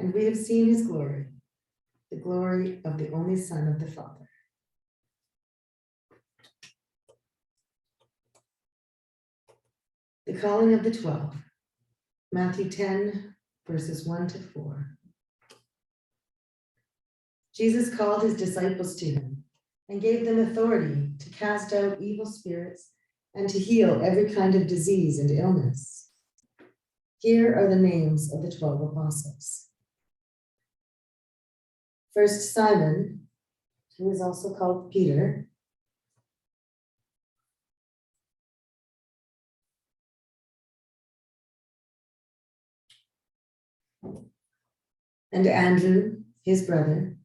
and we have seen his glory, the glory of the only Son of the Father. The calling of the 12, Matthew 10, verses 1 to 4. Jesus called his disciples to him and gave them authority to cast out evil spirits and to heal every kind of disease and illness. Here are the names of the 12 apostles. First, Simon, who is also called Peter. And Andrew, his brother.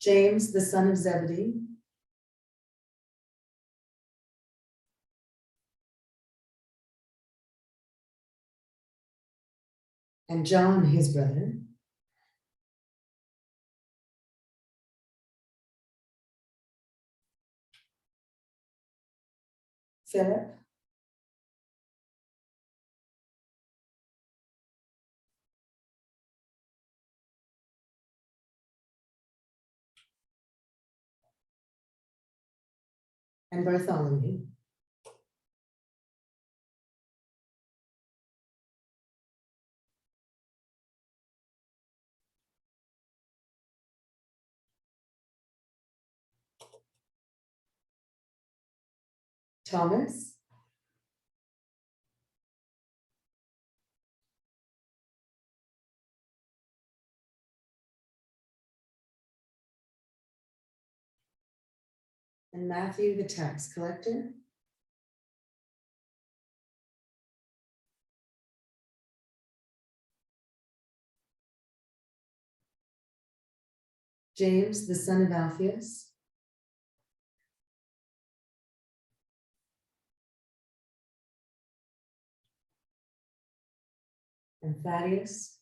James, the son of Zebedee. And John, his brother. Philip. And Bartholomew. Thomas. And Matthew, the tax collector. James, the son of Alphaeus. And Thaddeus.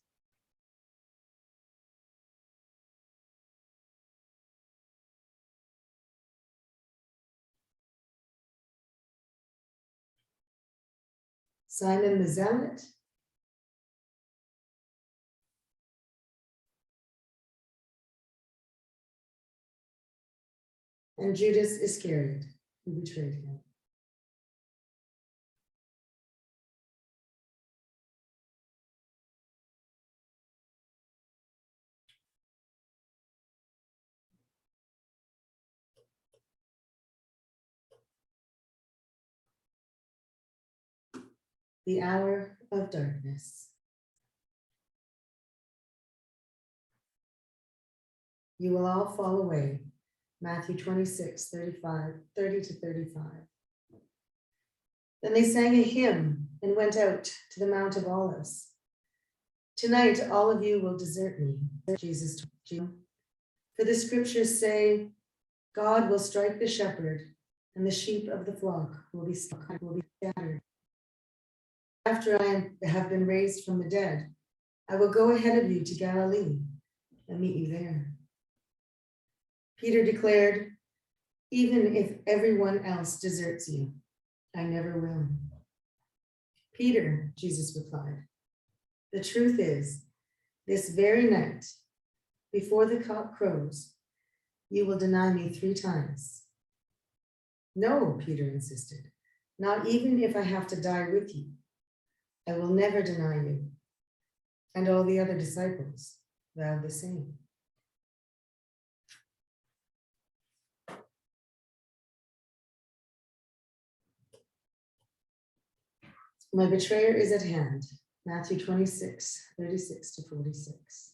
Simon the Zealot. And Judas Iscariot, who betrayed him. The hour of darkness. You will all fall away. Matthew 26, 30 to 35. Then they sang a hymn and went out to the Mount of Olives. Tonight, all of you will desert me, Jesus told you. For the scriptures say, God will strike the shepherd, and the sheep of the flock will be scattered. After I have been raised from the dead, I will go ahead of you to Galilee and meet you there. Peter declared, even if everyone else deserts you, I never will. Peter, Jesus replied, the truth is, this very night, before the cock crows, you will deny me 3 times. No, Peter insisted, not even if I have to die with you. I will never deny you. And all the other disciples vowed the same. My betrayer is at hand. Matthew 26, 36 to 46.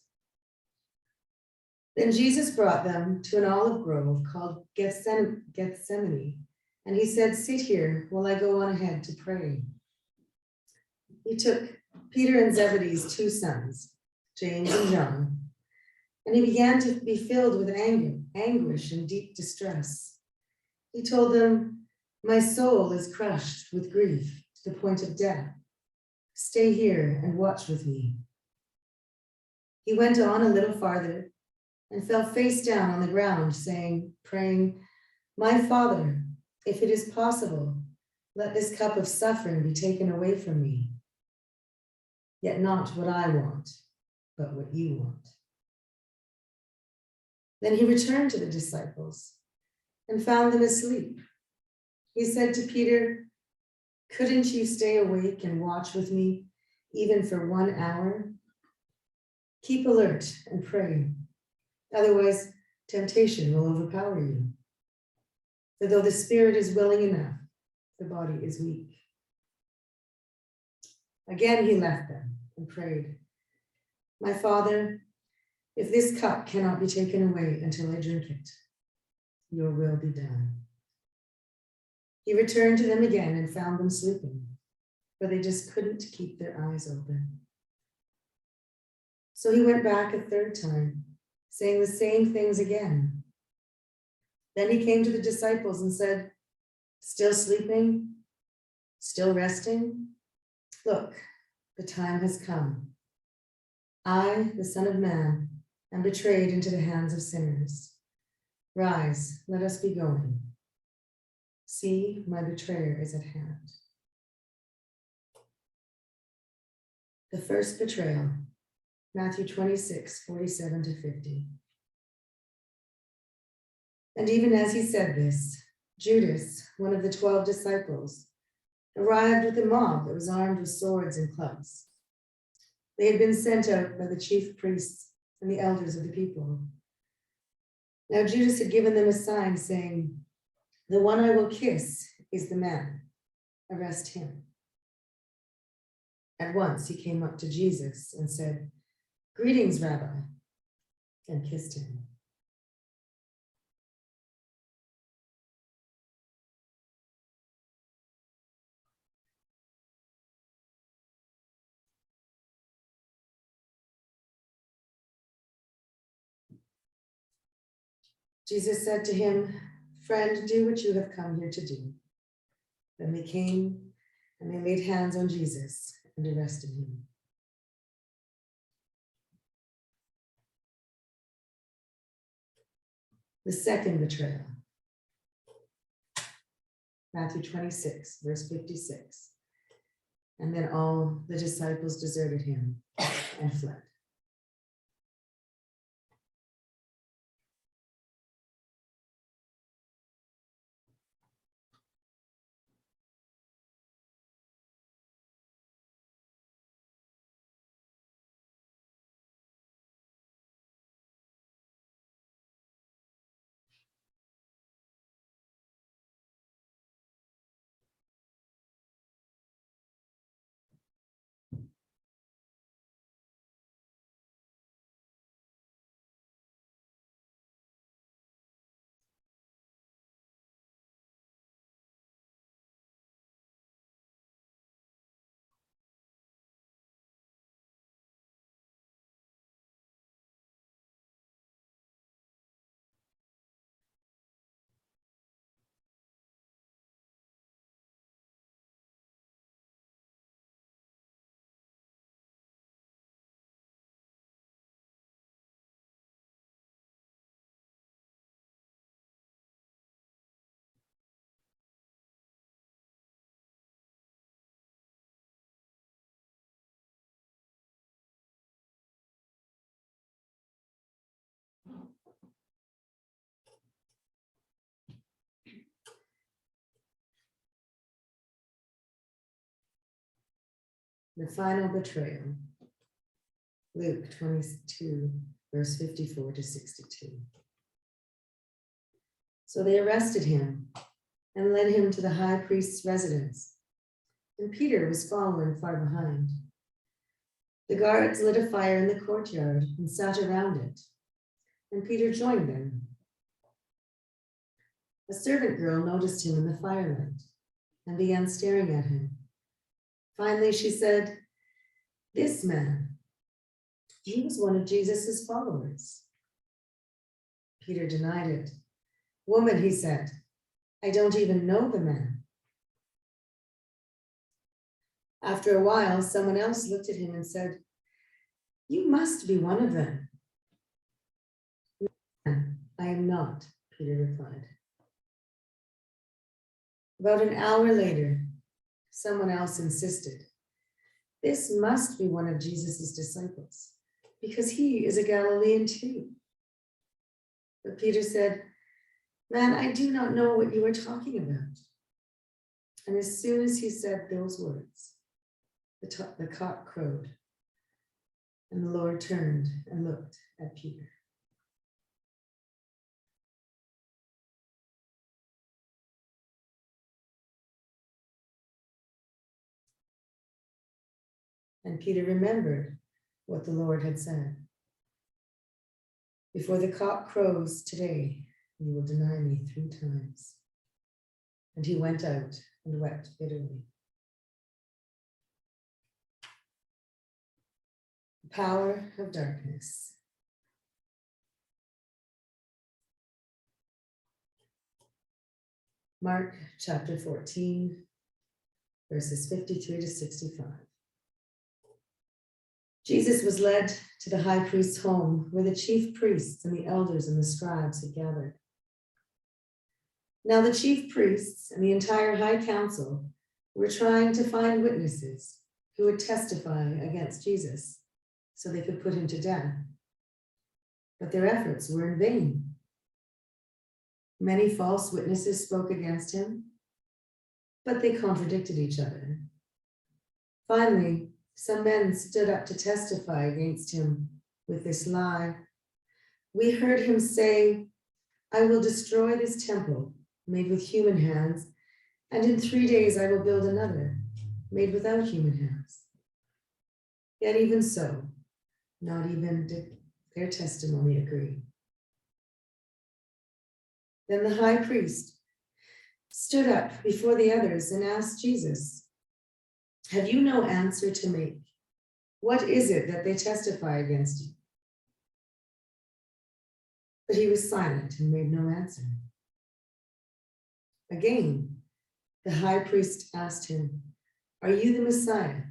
Then Jesus brought them to an olive grove called Gethsemane, and he said, sit here while I go on ahead to pray. He took Peter and Zebedee's 2 sons, James and John, and he began to be filled with anguish and deep distress. He told them, my soul is crushed with grief to the point of death. Stay here and watch with me. He went on a little farther and fell face down on the ground, praying, My Father, if it is possible, let this cup of suffering be taken away from me. Yet not what I want, but what you want. Then he returned to the disciples and found them asleep. He said to Peter, couldn't you stay awake and watch with me even for 1 hour? Keep alert and pray. Otherwise, temptation will overpower you. For though the spirit is willing enough, the body is weak. Again, he left them and prayed, my Father, if this cup cannot be taken away until I drink it, your will be done. He returned to them again and found them sleeping, for they just couldn't keep their eyes open. So he went back a third time, saying the same things again. Then he came to the disciples and said, still sleeping? Still resting? Look, the time has come. I, the Son of Man, am betrayed into the hands of sinners. Rise, let us be going. See, my betrayer is at hand. The first betrayal, Matthew 26, 47 to 50. And even as he said this, Judas, one of the 12 disciples, arrived with a mob that was armed with swords and clubs. They had been sent out by the chief priests and the elders of the people. Now Judas had given them a sign saying, the one I will kiss is the man. Arrest him. At once he came up to Jesus and said, greetings, Rabbi, and kissed him. Jesus said to him, friend, do what you have come here to do. Then they came and they laid hands on Jesus and arrested him. The second betrayal. Matthew 26, verse 56. And then all the disciples deserted him and fled. The final betrayal, Luke 22, verse 54 to 62. So they arrested him and led him to the high priest's residence, and Peter was following far behind. The guards lit a fire in the courtyard and sat around it, and Peter joined them. A servant girl noticed him in the firelight and began staring at him. Finally, she said, this man, he was one of Jesus's followers. Peter denied it. Woman, he said, I don't even know the man. After a while, someone else looked at him and said, you must be one of them. I am not, Peter replied. About an hour later, someone else insisted, "This must be one of Jesus's disciples, because he is a Galilean too." But Peter said, "Man, I do not know what you are talking about." And as soon as he said those words, the cock crowed, and the Lord turned and looked at Peter. And Peter remembered what the Lord had said. "Before the cock crows today, you will deny me 3 times." And he went out and wept bitterly. The power of darkness. Mark chapter 14, verses 53 to 65. Jesus was led to the high priest's home, where the chief priests and the elders and the scribes had gathered. Now the chief priests and the entire high council were trying to find witnesses who would testify against Jesus so they could put him to death. But their efforts were in vain. Many false witnesses spoke against him, but they contradicted each other. Finally, some men stood up to testify against him with this lie. "We heard him say, 'I will destroy this temple made with human hands, and in 3 days I will build another made without human hands.' Yet even so, not even did their testimony agree." Then the high priest stood up before the others and asked Jesus, "Have you no answer to make? What is it that they testify against you?" But he was silent and made no answer. Again, the high priest asked him, "Are you the Messiah,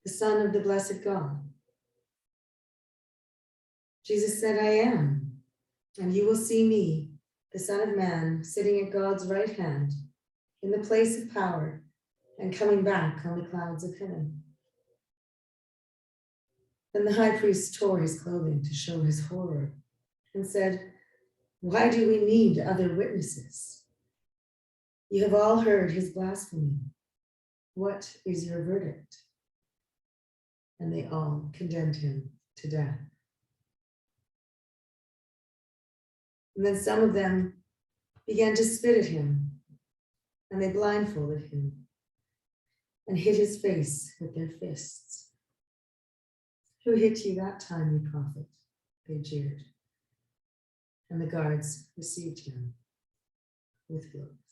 the Son of the blessed God?" Jesus said, "I am, and you will see me, the Son of Man, sitting at God's right hand in the place of power and coming back on the clouds of heaven." Then the high priest tore his clothing to show his horror and said, "Why do we need other witnesses? You have all heard his blasphemy. What is your verdict?" And they all condemned him to death. And then some of them began to spit at him, and they blindfolded him and hit his face with their fists. "Who hit you that time, you prophet?" they jeered. And the guards received him with blows.